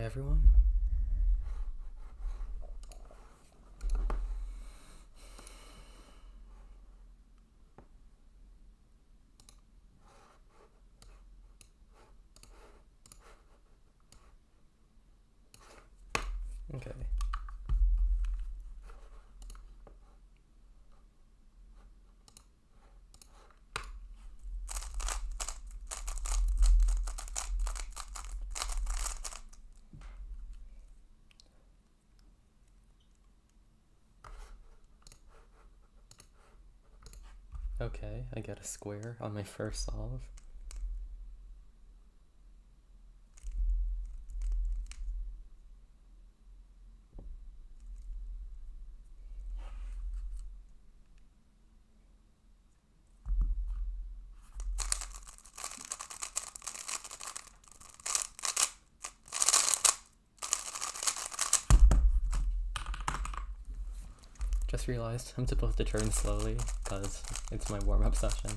everyone. Okay. Okay, I get a square on my first solve. Just realized I'm supposed to turn slowly because it's my warm-up session.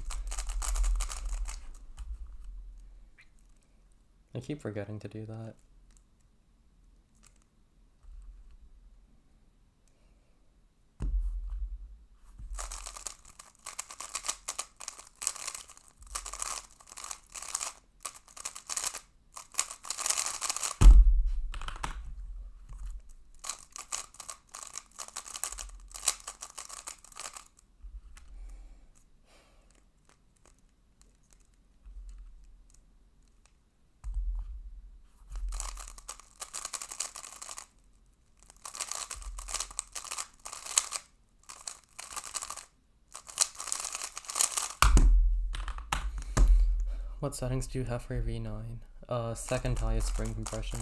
I keep forgetting to do that. What settings do you have for your V9? Second highest spring compression.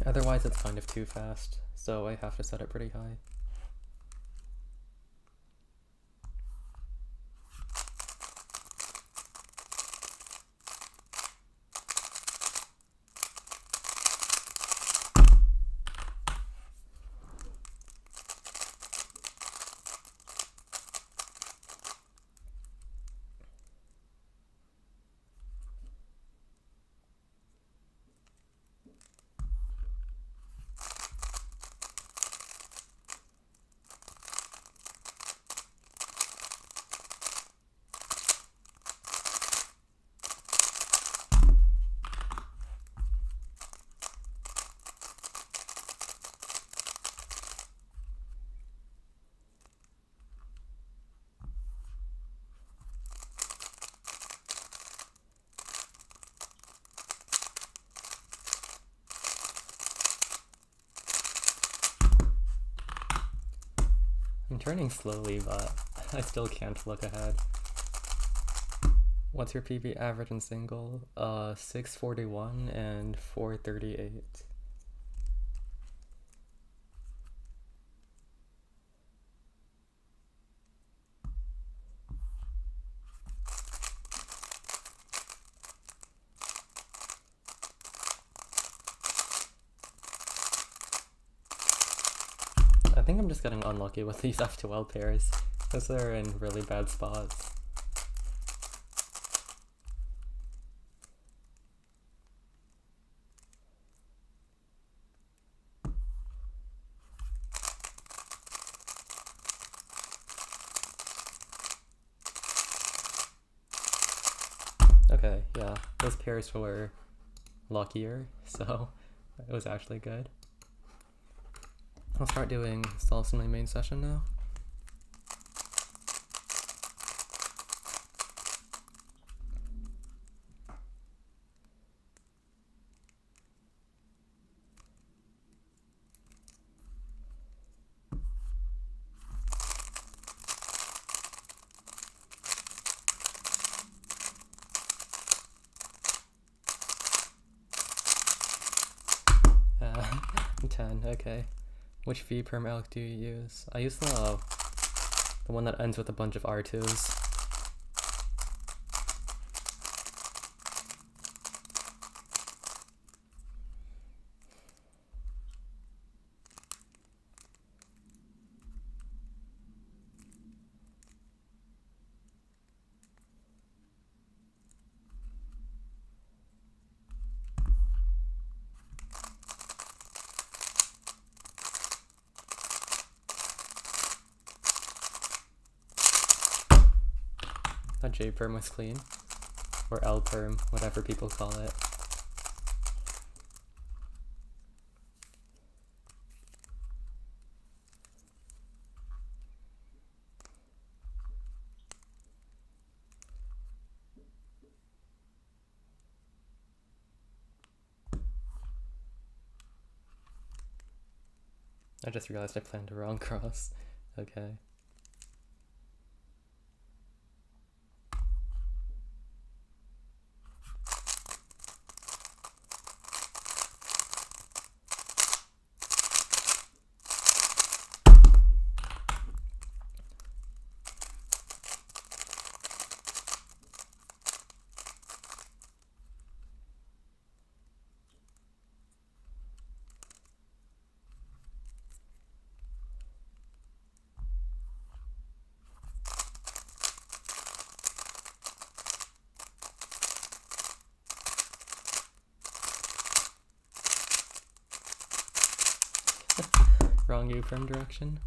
Otherwise it's kind of too fast, so I have to set it pretty high. I'm turning slowly, but I still can't look ahead. What's your PB average and single? 641 and 438. I think I'm just getting unlucky with these F2L pairs, because they're in really bad spots. Okay, yeah, those pairs were luckier, so it was actually good. I'll start doing solves in my main session now. Uh, 10, okay. Which V perm alk do you use? I use the one that ends with a bunch of R2s. That J perm was clean. Or L perm, whatever people call it. I just realized I planned a wrong cross. Okay. Wrong U-perm direction.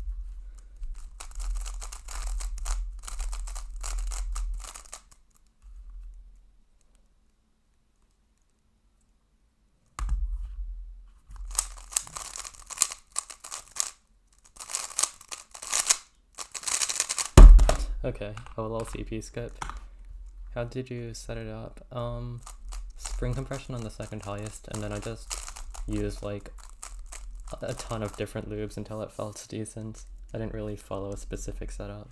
Okay, a little CP skip. How did you set it up? Spring compression on the second highest, and then I just used like a ton of different loops until it felt decent. I didn't really follow a specific setup.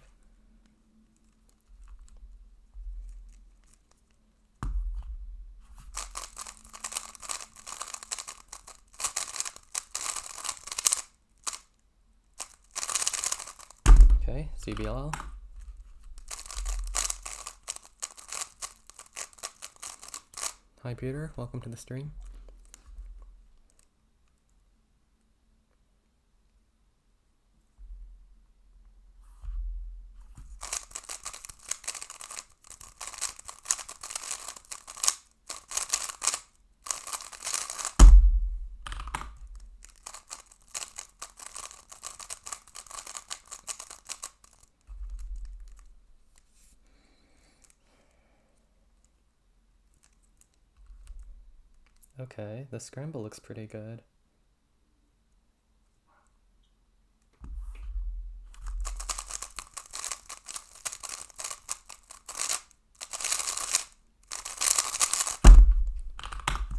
Okay, CBLL. Hi Peter, welcome to the stream. Okay, the scramble looks pretty good.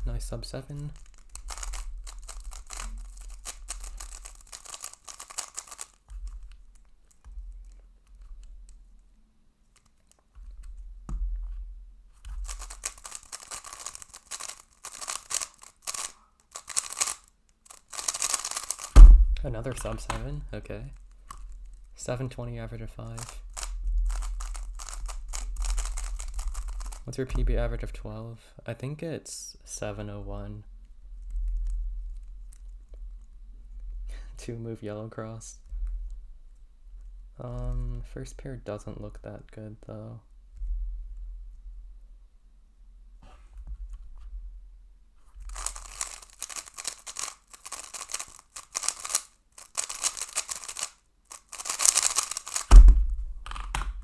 Nice sub 7. Another sub 7, okay. 720 average of 5. What's your PB average of 12? I think it's 701. 2 move yellow cross. First pair doesn't look that good though.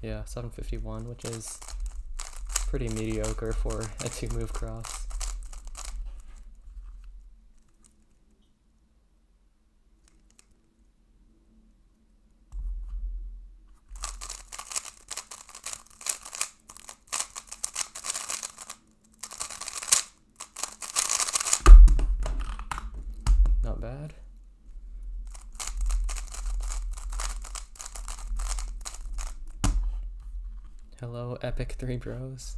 Yeah, 751, which is pretty mediocre for a 2-move cross. Not bad. Hello, Epic 3 Bros.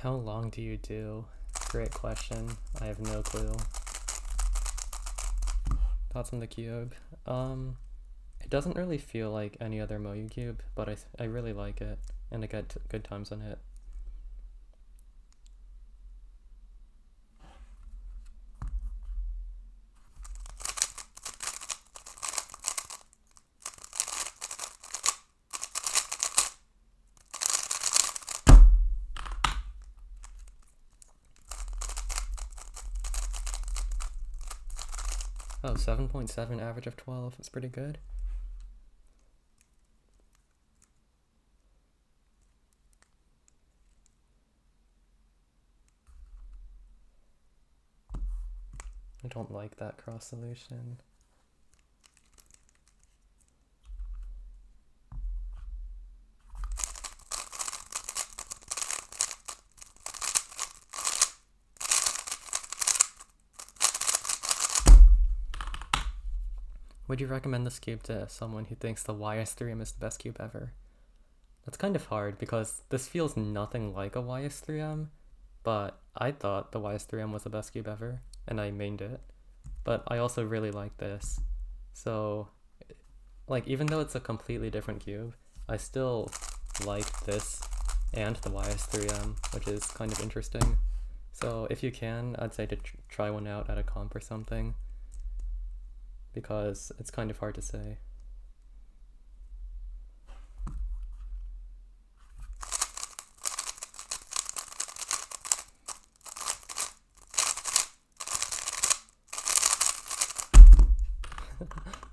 How long do you do? Great question. I have no clue. Thoughts on the cube? It doesn't really feel like any other Moyu cube, but I really like it, and I get good times on it. Oh, 7.7 average of 12. That's pretty good. I don't like that cross solution. Would you recommend this cube to someone who thinks the YS3M is the best cube ever? That's kind of hard because this feels nothing like a YS3M, but I thought the YS3M was the best cube ever, and I mained it. But I also really like this. So, like, even though it's a completely different cube, I still like this and the YS3M, which is kind of interesting. So if you can, I'd say to try one out at a comp or something, because it's kind of hard to say.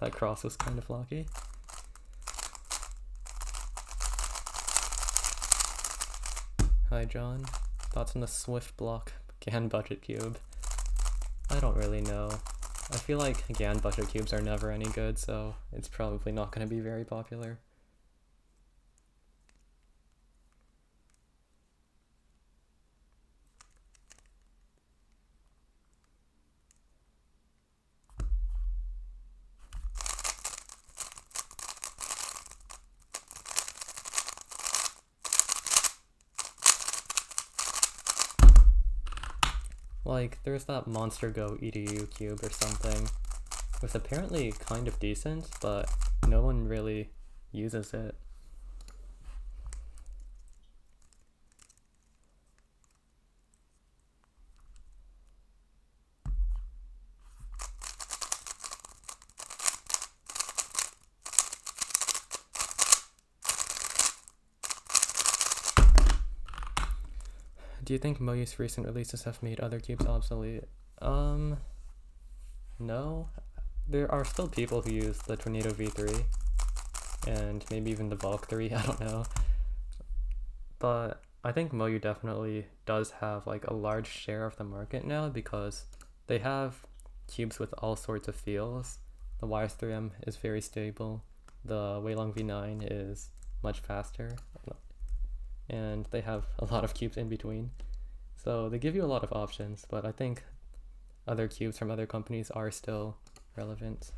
That cross was kind of lucky. Hi John, thoughts on the Swift block GAN budget cube? I don't really know. I feel like GAN budget cubes are never any good, so it's probably not going to be very popular. Like, there's that Monster Go EDU cube or something. It was apparently kind of decent, but no one really uses it. Do you think Moyu's recent releases have made other cubes obsolete? No. There are still people who use the Tornado V3, and maybe even the Valk 3, I don't know. But I think Moyu definitely does have like a large share of the market now because they have cubes with all sorts of feels. The YS3M is very stable, the WeiLong V9 is much faster, and they have a lot of cubes in between. So they give you a lot of options, but I think other cubes from other companies are still relevant.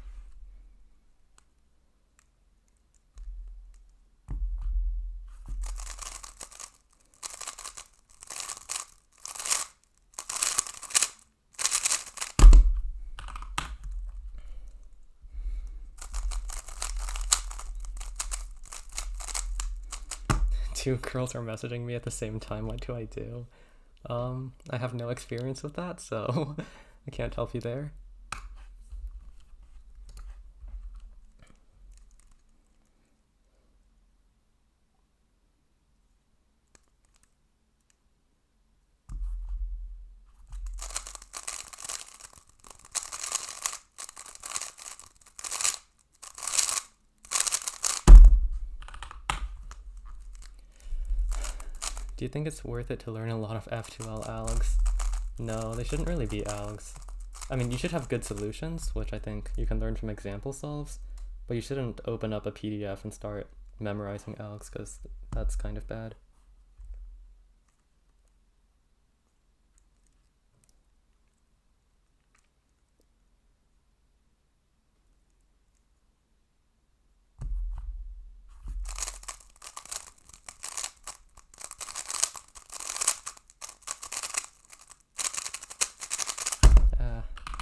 Two girls are messaging me at the same time. What do I do? I have no experience with that, so I can't help you there. Do you think it's worth it to learn a lot of F2L algs? No, they shouldn't really be algs. I mean, you should have good solutions, which I think you can learn from example solves, but you shouldn't open up a PDF and start memorizing algs, because that's kind of bad.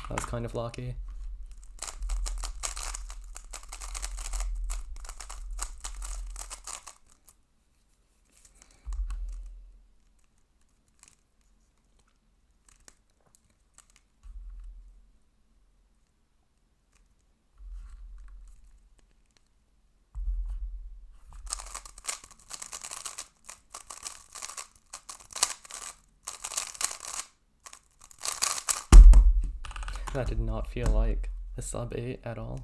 That was kind of lucky. That did not feel like a sub 8 at all.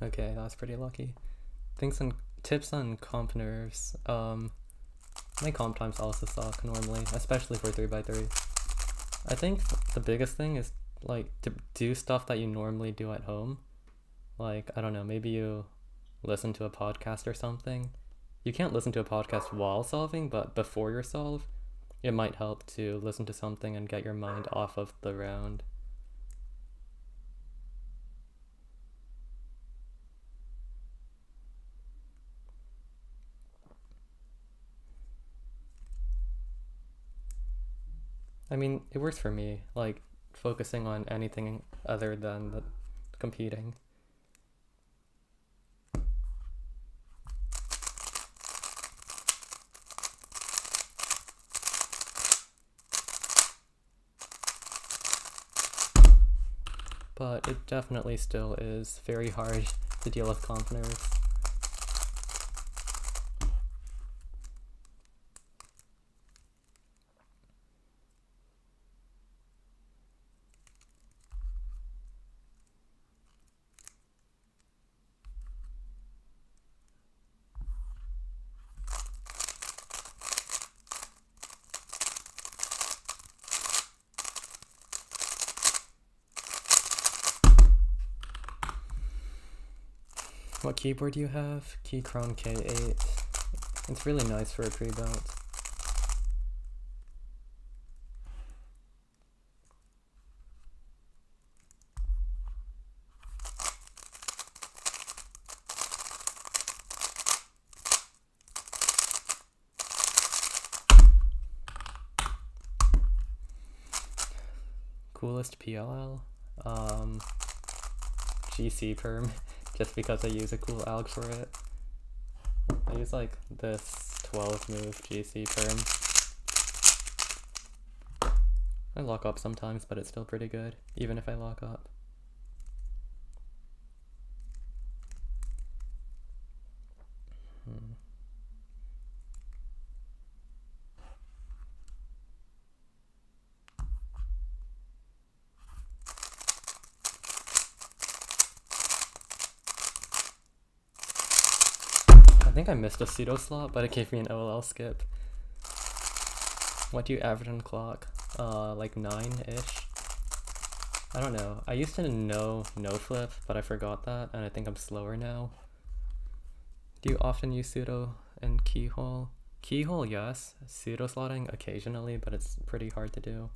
Okay, that was pretty lucky. Tips on comp nerves. My comp times also suck normally, especially for 3x3. I think the biggest thing is like to do stuff that you normally do at home. Like, I don't know, maybe you listen to a podcast or something. You can't listen to a podcast while solving, but before you solve, it might help to listen to something and get your mind off of the round. I mean, it works for me, like focusing on anything other than the competing. But it definitely still is very hard to deal with comp nerves. What keyboard do you have? Keychron K8. It's really nice for a pre-belt. Coolest PLL? GC perm, just because I use a cool alg for it. I use like this 12 move GC perm. I lock up sometimes, but it's still pretty good, even if I lock up. I think I missed a pseudo slot, but it gave me an OLL skip. What do you average on clock? Like 9-ish? I don't know. I used to know no flip, but I forgot that, and I think I'm slower now. Do you often use pseudo and keyhole? Keyhole, yes. Pseudo slotting occasionally, but it's pretty hard to do.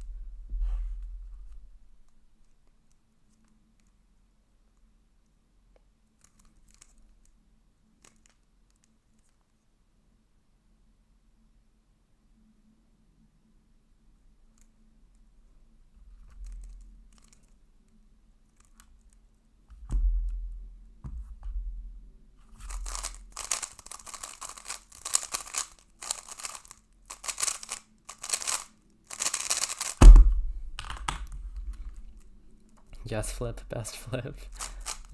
Yes flip, best flip.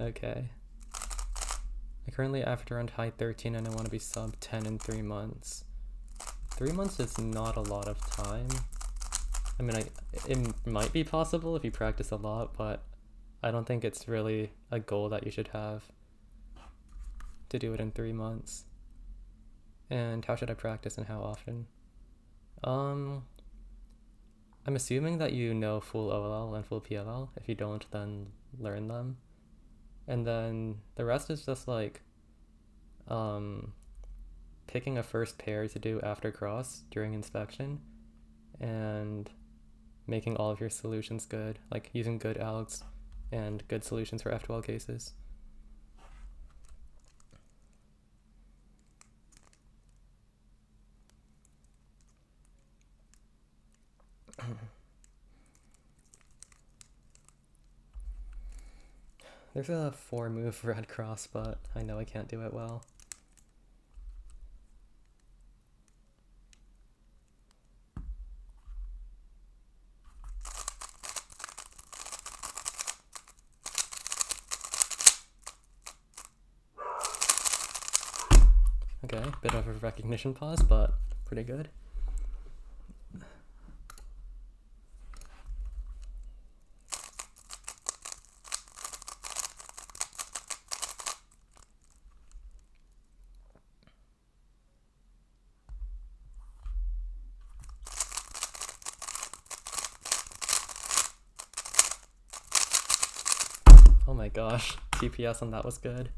Okay. I currently average around high 13 and I want to be sub 10 in 3 months. 3 months is not a lot of time. I mean, it might be possible if you practice a lot, but I don't think it's really a goal that you should have to do it in 3 months. And how should I practice and how often? I'm assuming that you know full OLL and full PLL. If you don't, then learn them. And then the rest is just like picking a first pair to do after cross during inspection and making all of your solutions good, like using good algs and good solutions for F12 cases. There's a 4-move red cross, but I know I can't do it well. Okay, bit of a recognition pause, but pretty good. Oh my gosh, TPS on that was good.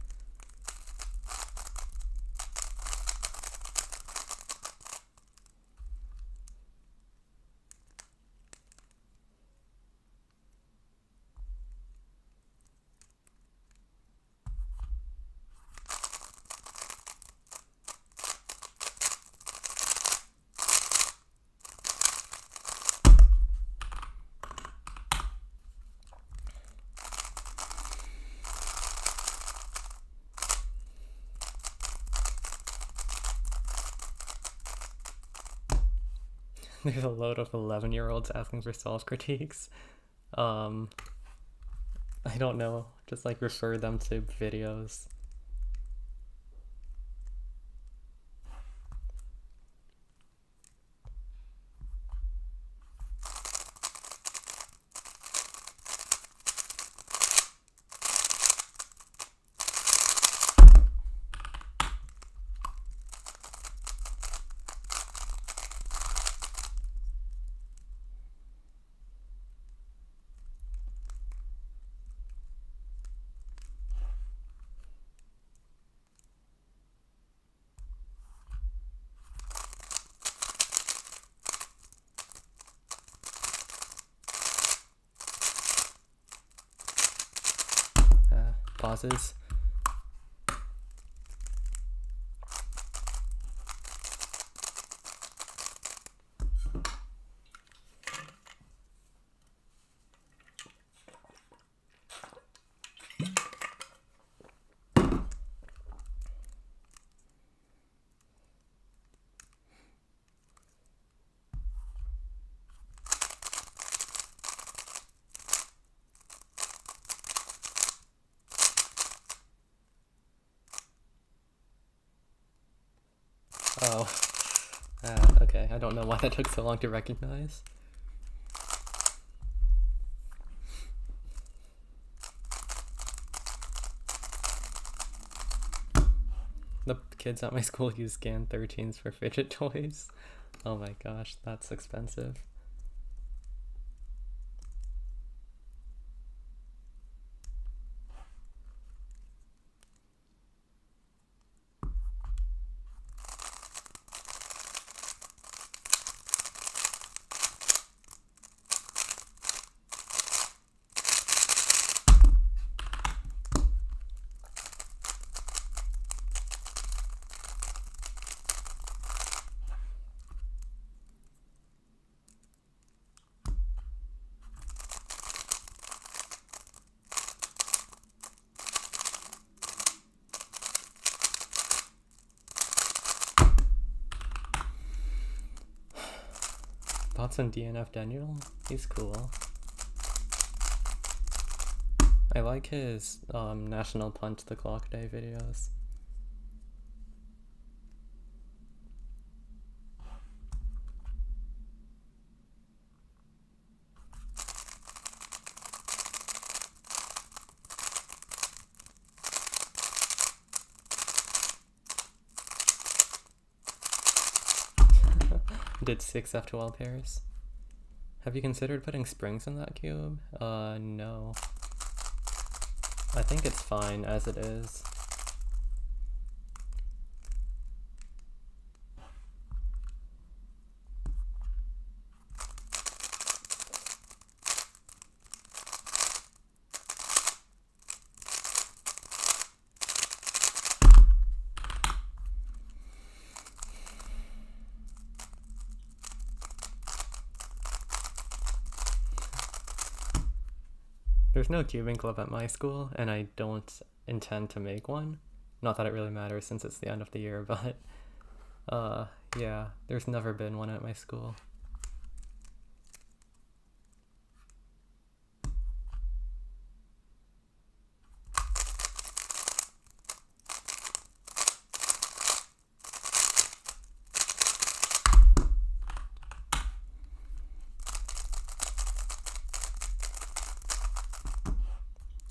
There's a load of 11-year-olds asking for self-critiques. I don't know, just like refer them to videos. Pauses. Oh, okay, I don't know why that took so long to recognize. The kids at my school use Scan 13s for fidget toys. Oh my gosh, that's expensive. Thoughts on DNF Daniel? He's cool. I like his National Punch the Clock Day videos. Did 6 F12 pairs. Have you considered putting springs in that cube? No. I think it's fine as it is. There's no cubing club at my school, and I don't intend to make one. Not that it really matters since it's the end of the year, but yeah, there's never been one at my school.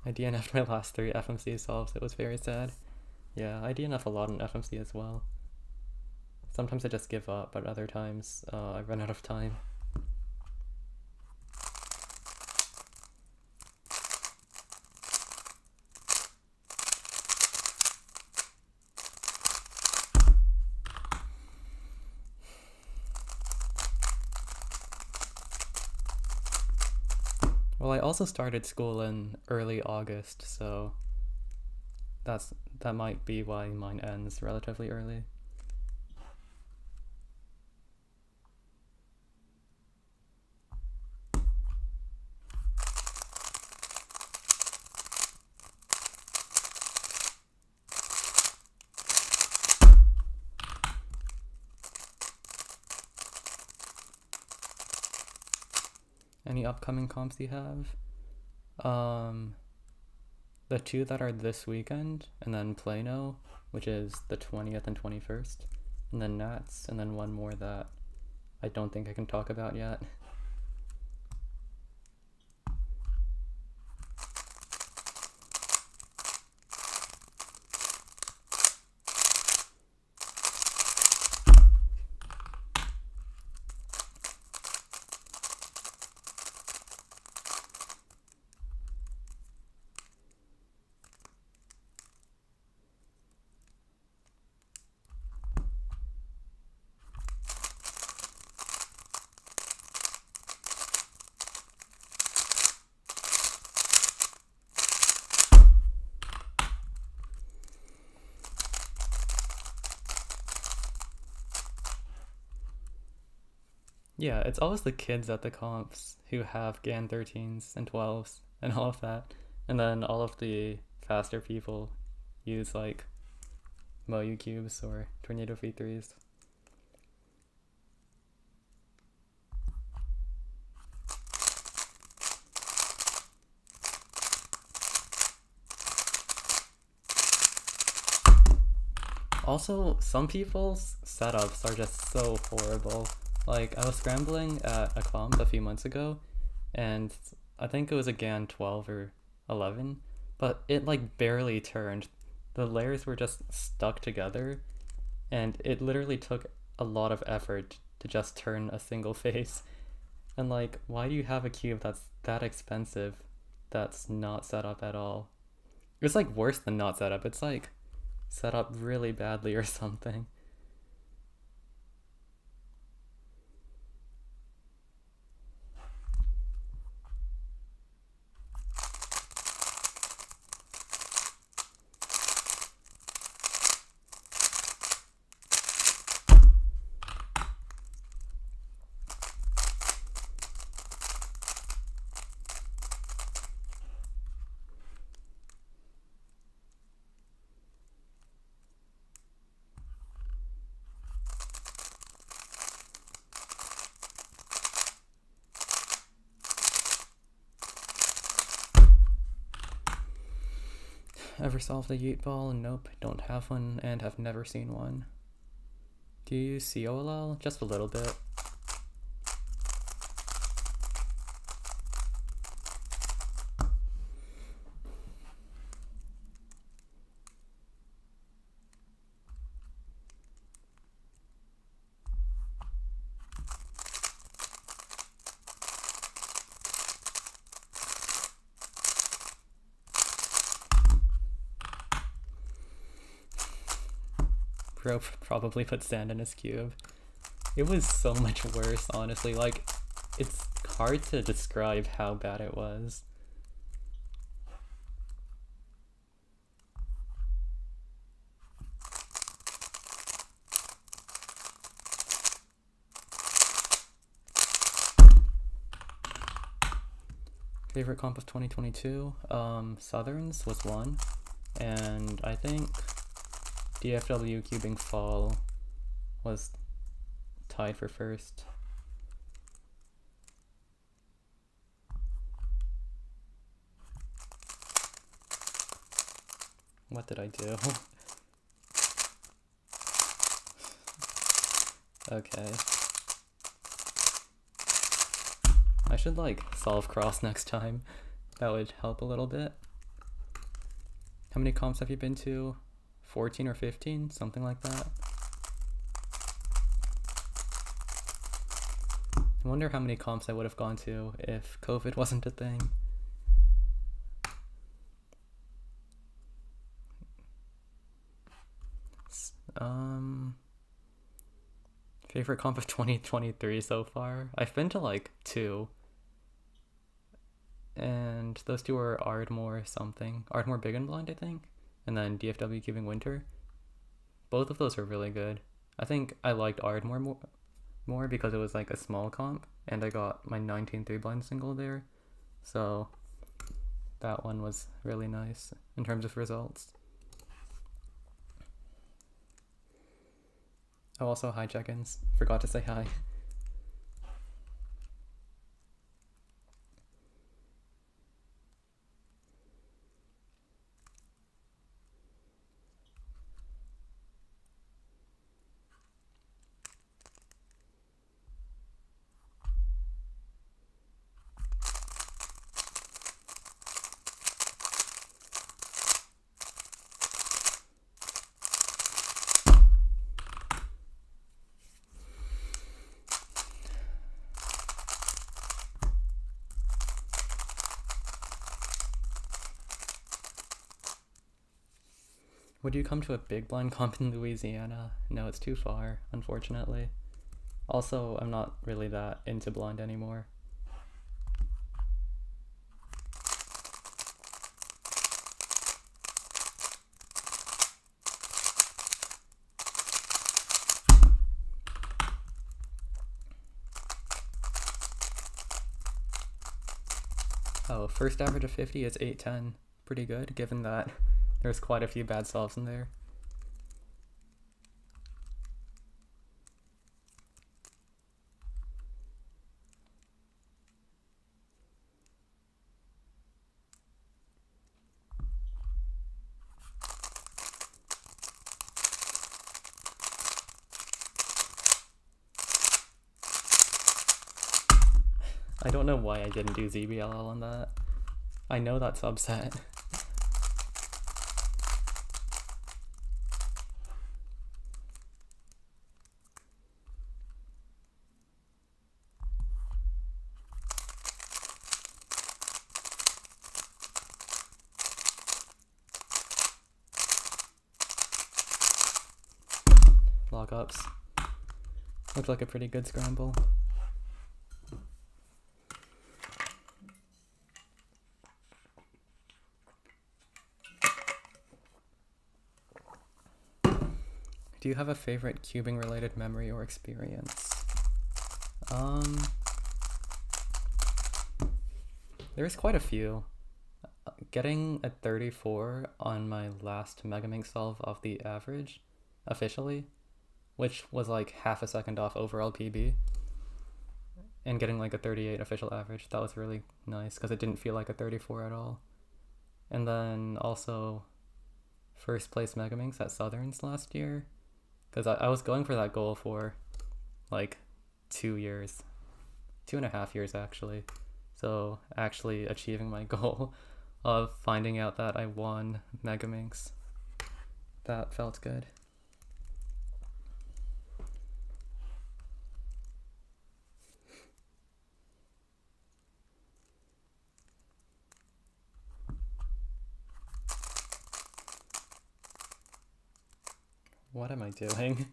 I DNF'd my last 3 FMC solves. It was very sad. Yeah, I DNF a lot in FMC as well. Sometimes I just give up, but other times I run out of time. Well, I also started school in early August, so that might be why mine ends relatively early. Any upcoming comps you have? The 2 that are this weekend, and then Plano, which is the 20th and 21st, and then Nats, and then one more that I don't think I can talk about yet. Yeah, it's always the kids at the comps who have GAN 13s and 12s and all of that. And then all of the faster people use like Moyu cubes or Tornado V3s. Also, some people's setups are just so horrible. Like, I was scrambling at a comp a few months ago, and I think it was a GAN 12 or 11, but it like barely turned. The layers were just stuck together, and it literally took a lot of effort to just turn a single face. And like, why do you have a cube that's that expensive that's not set up at all? It's like worse than not set up. It's like set up really badly or something. Ever solved a Yeet ball? Nope, don't have one and have never seen one. Do you use COLL? Just a little bit. Bro probably put sand in his cube. It was so much worse, honestly. Like, it's hard to describe how bad it was. Favorite comp of 2022? Southerns was one, and I think DFW cubing fall was tied for first. What did I do? Okay. I should like solve cross next time. That would help a little bit. How many comps have you been to? 14 or 15? Something like that. I wonder how many comps I would have gone to if COVID wasn't a thing. Favorite comp of 2023 so far? I've been to like 2. And those 2 are Ardmore something. Ardmore Big and Blind, I think. And then DFW Cubing Winter. Both of those are really good. I think I liked Ardmore more because it was like a small comp. And I got my 19 3-blind single there. So that one was really nice in terms of results. Oh, also hi check-ins. Forgot to say hi. Would you come to a big blind comp in Louisiana? No, it's too far, unfortunately. Also, I'm not really that into blind anymore. Oh, first average of 50 is 810. Pretty good, given that there's quite a few bad solves in there. I don't know why I didn't do ZBLL on that. I know that subset. Log-ups. Looked like a pretty good scramble. Do you have a favorite cubing related memory or experience? There's quite a few. Getting a 34 on my last Megaminx solve off the average, officially, which was like half a second off overall PB, and getting like a 38 official average, that was really nice because it didn't feel like a 34 at all. And then also first place Megaminx at Southerns last year, because I was going for that goal for like 2 years, 2.5 years actually. So actually achieving my goal of finding out that I won Megaminx, that felt good. What am I doing?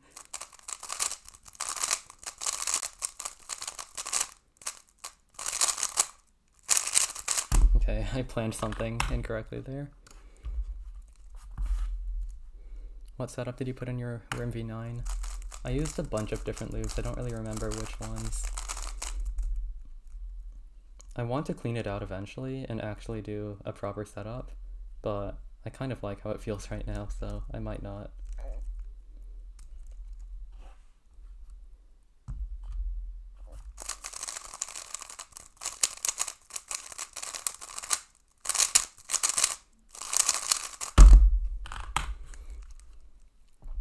Okay, I planned something incorrectly there. What setup did you put in your Rim V9? I used a bunch of different loops. I don't really remember which ones. I want to clean it out eventually and actually do a proper setup, but I kind of like how it feels right now, so I might not.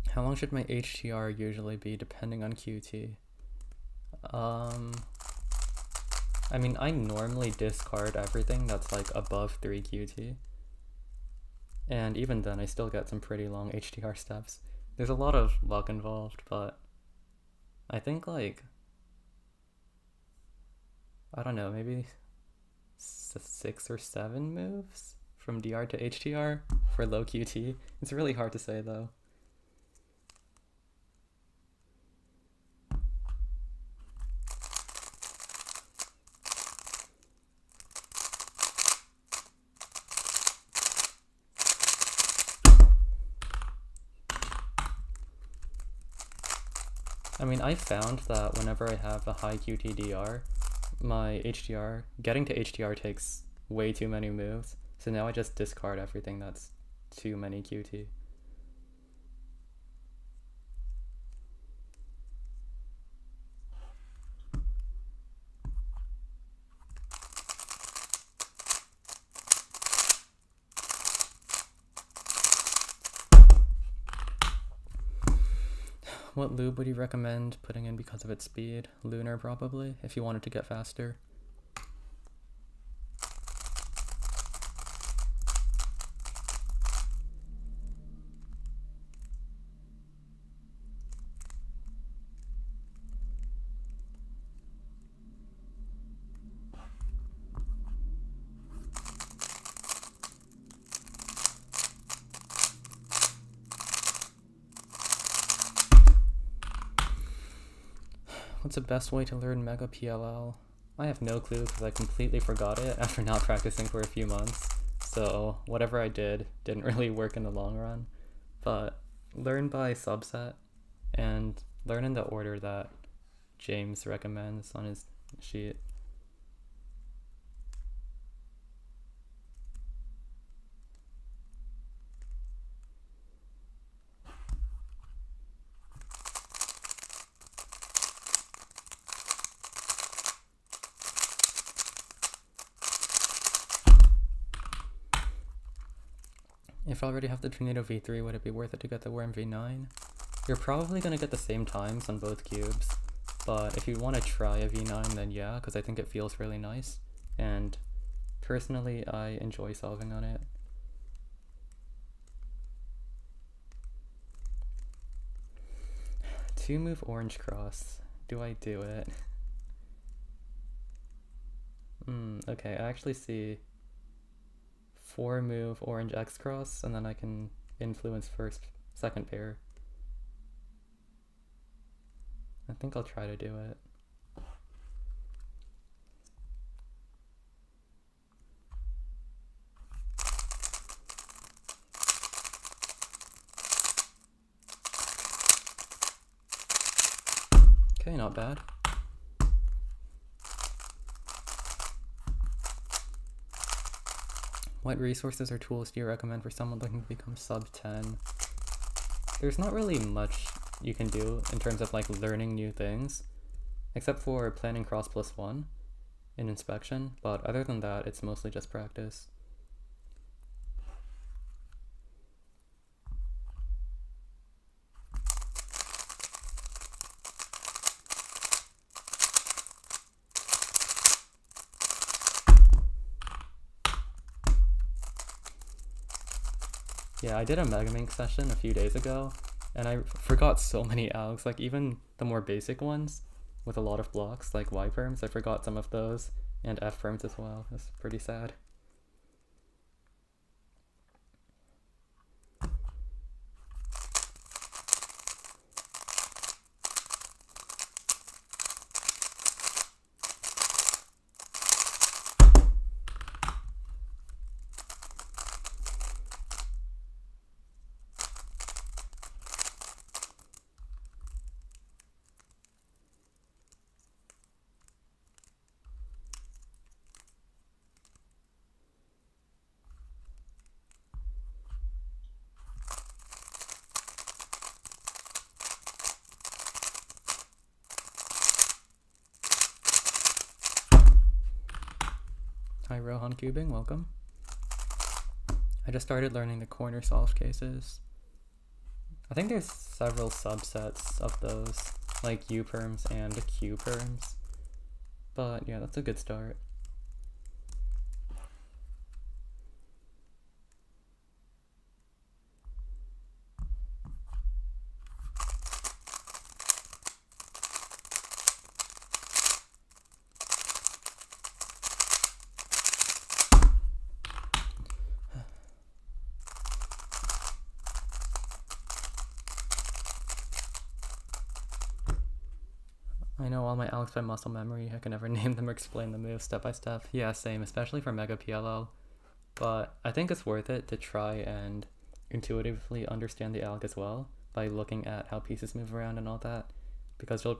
How long should my HTR usually be depending on QT? I mean, I normally discard everything that's like above 3 QT. And even then, I still get some pretty long HTR steps. There's a lot of luck involved, but I think like, I don't know, maybe 6 or 7 moves from DR to HTR for low QT. It's really hard to say though. I mean, I found that whenever I have a high QTDR, my HDR, getting to HDR takes way too many moves, so now I just discard everything that's too many QT. What lube would you recommend putting in because of its speed? Lunar probably, if you wanted to get faster. What's the best way to learn Mega PLL? I have no clue because I completely forgot it after not practicing for a few months. So whatever I did didn't really work in the long run. But learn by subset and learn in the order that James recommends on his sheet. If I already have the Tornado V3, would it be worth it to get the Worm V9? You're probably going to get the same times on both cubes, but if you want to try a V9, then yeah, because I think it feels really nice, and personally, I enjoy solving on it. Two move Orange Cross. Do I do it? Okay, I actually see 4 move Orange X Cross, and then I can influence second pair. I think I'll try to do it. Okay, not bad. What resources or tools do you recommend for someone looking to become sub 10? There's not really much you can do in terms of like learning new things, except for planning cross +1 in inspection, but other than that, it's mostly just practice. Yeah, I did a Megamink session a few days ago, and I forgot so many algs, like even the more basic ones with a lot of blocks, like Y perms, I forgot some of those, and F perms as well. It's pretty sad. Hi Rohan Cubing, welcome. I just started learning the corner solved cases. I think there's several subsets of those, like U-perms and Q-perms. But yeah, that's a good start. I know all my algebra by muscle memory. I can never name them or explain the moves step by step. Yeah, same, especially for Mega PLL. But I think it's worth it to try and intuitively understand the alg as well by looking at how pieces move around and all that, because you'll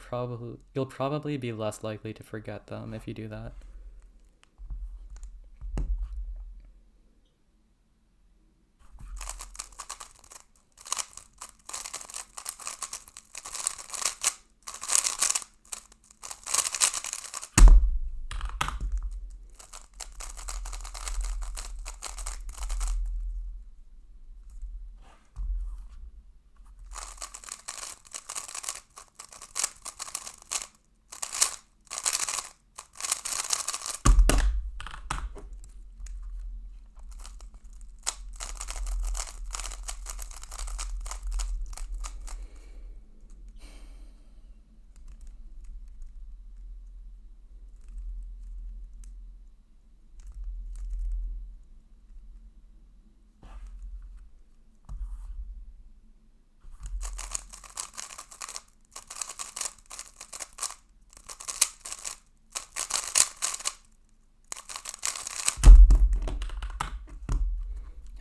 probably be less likely to forget them if you do that.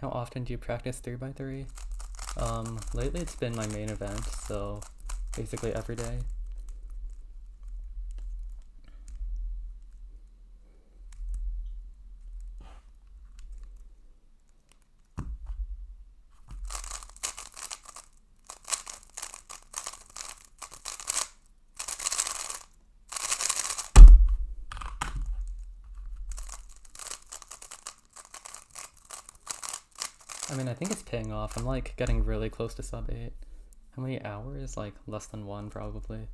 How often do you practice 3x3? Lately it's been my main event, so basically every day. I mean, I think it's paying off. I'm like getting really close to sub 8. How many hours? Like less than 1 probably.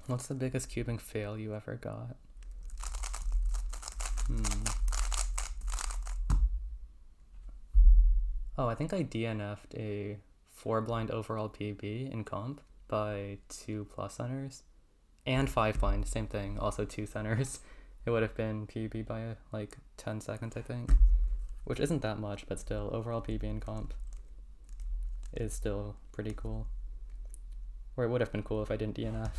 What's the biggest cubing fail you ever got? Oh, I think I DNF'd a 4 blind overall PB in comp by 2 plus centers. And 5 blind, same thing, also 2 centers. It would have been PB by like 10 seconds, I think. Which isn't that much, but still, overall PB in comp is still pretty cool. Or it would have been cool if I didn't DNF.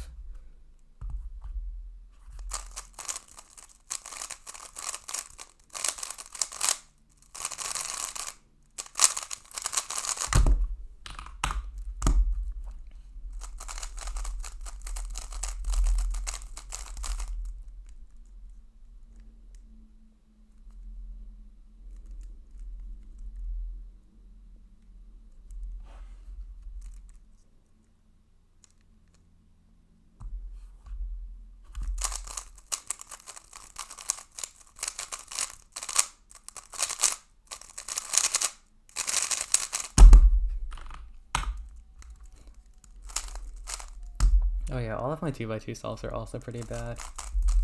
Oh yeah, all of my 2x2 solves are also pretty bad.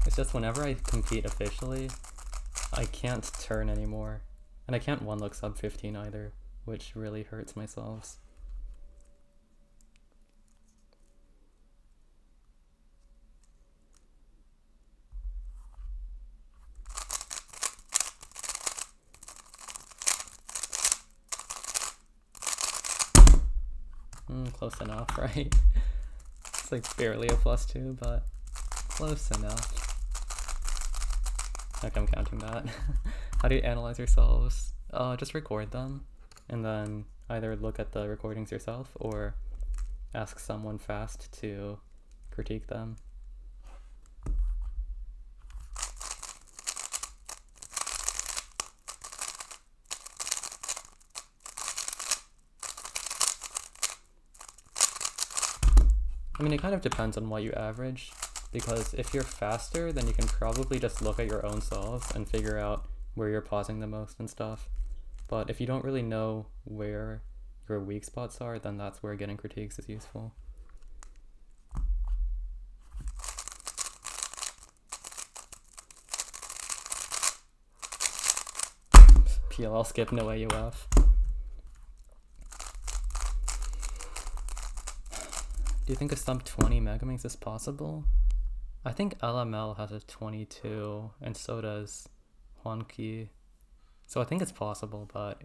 It's just whenever I compete officially, I can't turn anymore. And I can't one-look sub 15 either, which really hurts my solves. Close enough, right? It's like barely a +2, but close enough. Okay, I'm counting that. How do you analyze your solves? Just record them, and then either look at the recordings yourself or ask someone fast to critique them. I mean, it kind of depends on what you average, because if you're faster, then you can probably just look at your own solves and figure out where you're pausing the most and stuff. But if you don't really know where your weak spots are, then that's where getting critiques is useful. PLL skip, no AUF. Do you think a sub 20 Megaminx is possible? I think LML has a 22, and so does Honki. So I think it's possible, but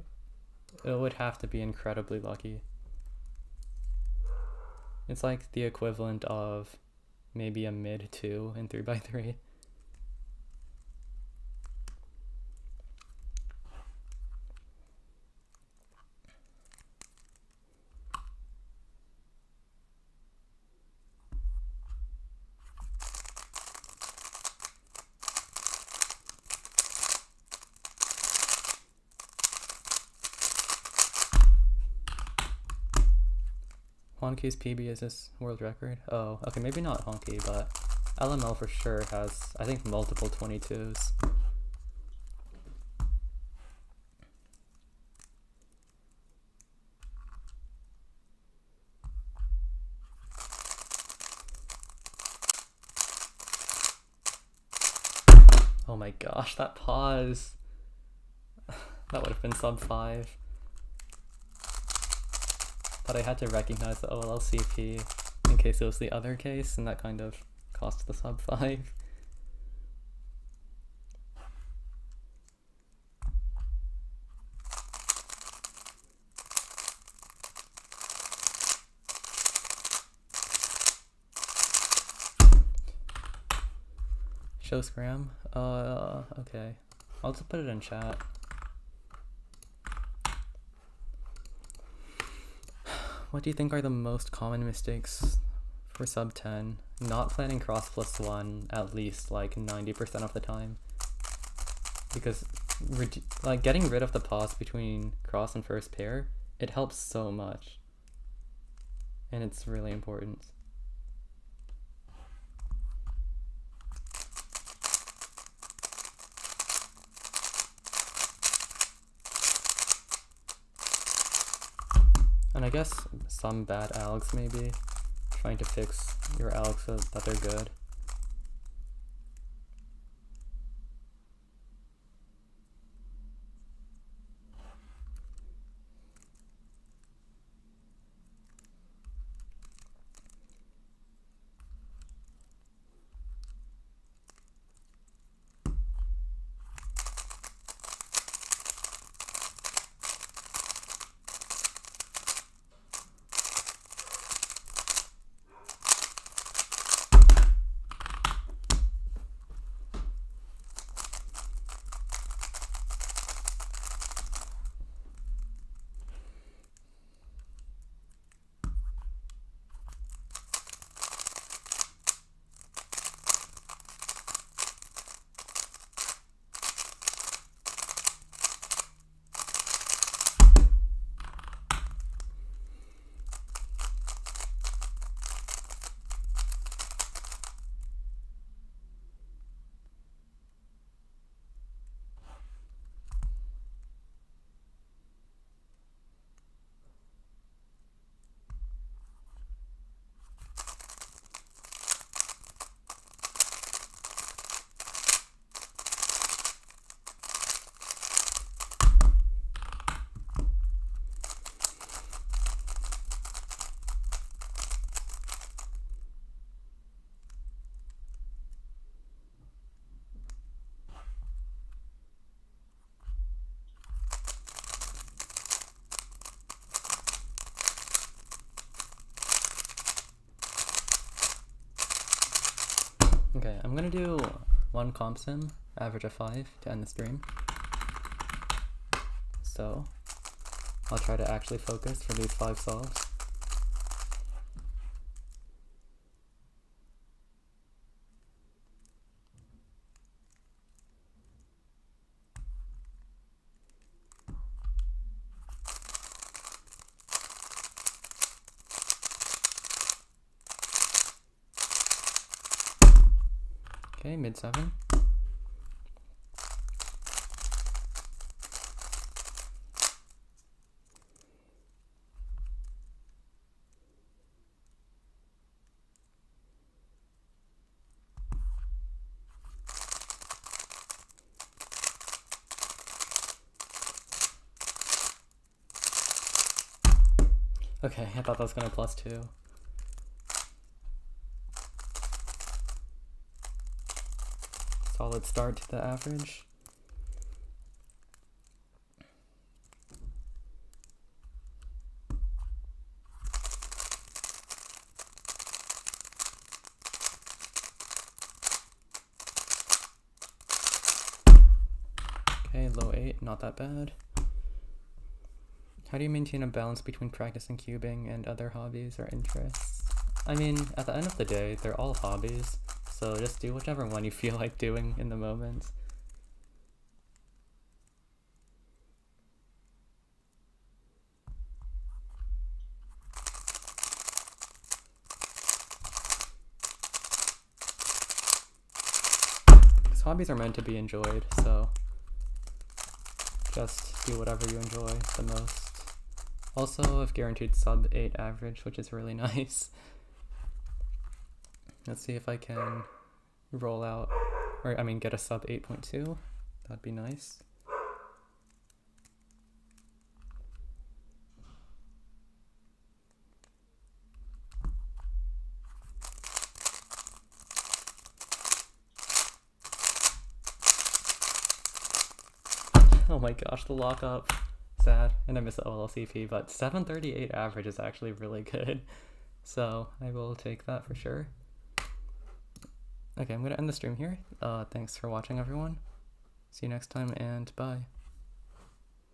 it would have to be incredibly lucky. It's like the equivalent of maybe a mid 2 in 3x3. Honki's PB is this world record? Oh, okay, maybe not Honki, but LML for sure has, I think, multiple 22s. Oh my gosh, that pause. That would have been sub 5. But I had to recognize the OLL CP in case it was the other case, and that kind of cost the sub 5. Show scram? Okay. I'll just put it in chat. What do you think are the most common mistakes for sub 10? Not planning cross +1 at least like 90% of the time. Because like getting rid of the pause between cross and first pair, it helps so much. And it's really important. And I guess some bad algs maybe, trying to fix your algs so that they're good. I'm gonna do one comp sim, average of 5 to end the stream. So I'll try to actually focus for these 5 solves. Okay, mid 7. Okay, I thought that was gonna +2. Solid start to the average. Okay, low 8, not that bad. How do you maintain a balance between practicing cubing and other hobbies or interests? I mean, at the end of the day, they're all hobbies, so just do whichever one you feel like doing in the moment. Because hobbies are meant to be enjoyed, so just do whatever you enjoy the most. Also, I've guaranteed sub 8 average, which is really nice. Let's see if I can roll out, or I mean get a sub 8.2. That'd be nice. Oh my gosh, the lockup. Sad. And I miss the OLCP, but 738 average is actually really good. So I will take that for sure. Okay, I'm gonna end the stream here. Thanks for watching, everyone. See you next time, and bye.